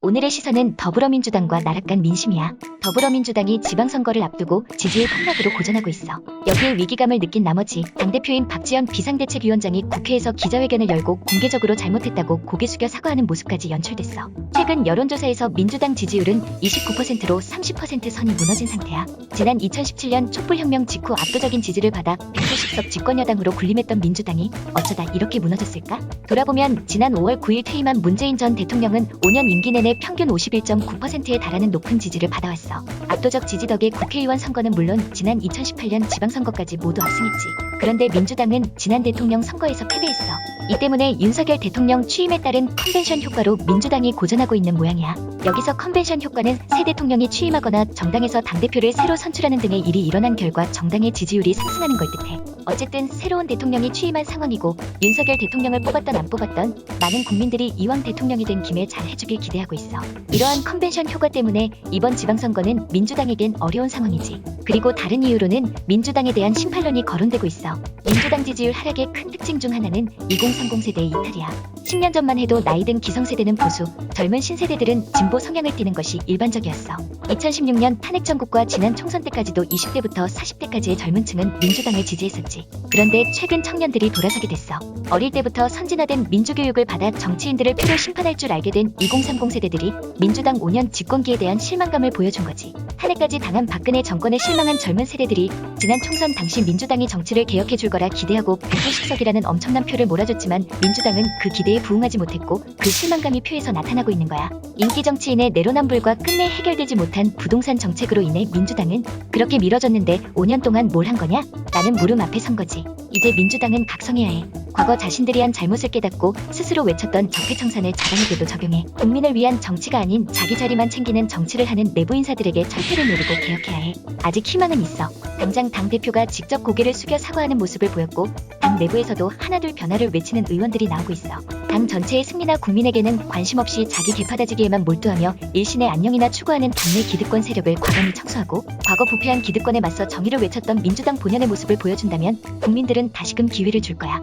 오늘의 시선은 더불어민주당과 나락간 민심이야. 더불어민주당이 지방선거를 앞두고 지지율 폭락으로 고전하고 있어. 여기에 위기감을 느낀 나머지 당대표인 박지원 비상대책위원장이 국회에서 기자회견을 열고 공개적으로 잘못했다고 고개 숙여 사과하는 모습까지 연출됐어. 최근 여론조사에서 민주당 지지율은 29%로 30% 선이 무너진 상태야. 지난 2017년 촛불혁명 직후 압도적인 지지를 받아 190석 집권여당으로 군림했던 민주당이 어쩌다 이렇게 무너졌을까? 돌아보면 지난 5월 9일 퇴임한 문재인 전 대통령은 5년 임기 내내 평균 51.9%에 달하는 높은 지지를 받아왔어. 압도적 지지 덕에 국회의원 선거는 물론 지난 2018년 지방선거까지 모두 압승했지. 그런데 민주당은 지난 대통령 선거에서 패배했어. 이 때문에 윤석열 대통령 취임에 따른 컨벤션 효과로 민주당이 고전하고 있는 모양이야. 여기서 컨벤션 효과는 새 대통령이 취임하거나 정당에서 당대표를 새로 선출하는 등의 일이 일어난 결과 정당의 지지율이 상승하는 걸 뜻해. 어쨌든 새로운 대통령이 취임한 상황이고 윤석열 대통령을 뽑았던 안 뽑았던 많은 국민들이 이왕 대통령이 된 김에 잘 해주길 기대하고 있어. 이러한 컨벤션 효과 때문에 이번 지방선거는 민주당에겐 어려운 상황이지. 그리고 다른 이유로는 민주당에 대한 심판론이 거론되고 있어. 민주당 지지율 하락의 큰 특징 중 하나는 2030 세대의 이탈이야. 10년 전만 해도 나이 든 기성세대는 보수, 젊은 신세대들은 진보 성향을 띠는 것이 일반적이었어. 2016년 탄핵 전국과 지난 총선 때까지도 20대부터 40대까지의 젊은 층은 민주당을 지지했었지. 그런데 최근 청년들이 돌아서게 됐어. 어릴 때부터 선진화된 민주교육을 받아 정치인들을 표로 심판할 줄 알게 된 2030 세대들이 민주당 5년 집권기에 대한 실망감을 보여준 거지. 탄핵까지 당한 박근혜 정권에 실망한 젊은 세대들이 지난 총선 당시 민주당이 정치를 개혁해줄 거라 기대하고 180석이라는 엄청난 표를 몰아줬지만 민주당은 그 기대에 부응하지 못했고 그 실망감이 표에서 나타나고 있는 거야. 인기 정치인의 내로남불과 끝내 해결되지 못한 부동산 정책으로 인해 민주당은 그렇게 미뤄졌는데 5년 동안 뭘 한 거냐? 라는 물음 앞에 선 거지. 이제 민주당은 각성해야 해. 과거 자신들이 한 잘못을 깨닫고 스스로 외쳤던 적폐청산을 자당에게도 적용해. 국민을 위한 정치가 아닌 자기 자리만 챙기는 정치를 하는 내부 인사들에게 철퇴를 노리고 개혁해야 해. 아직 희망은 있어. 당장 당대표가 직접 고개를 숙여 사과하는 모습을 보였고 당 내부에서도 하나둘 변화를 외치는 의원들이 나오고 있어. 당 전체의 승리나 국민에게는 관심 없이 자기 개파다지기에만 몰두하며 일신의 안녕이나 추구하는 당내 기득권 세력을 과감히 청소하고 과거 부패한 기득권에 맞서 정의를 외쳤던 민주당 본연의 모습을 보여준다면 국민들은 다시금 기회를 줄 거야.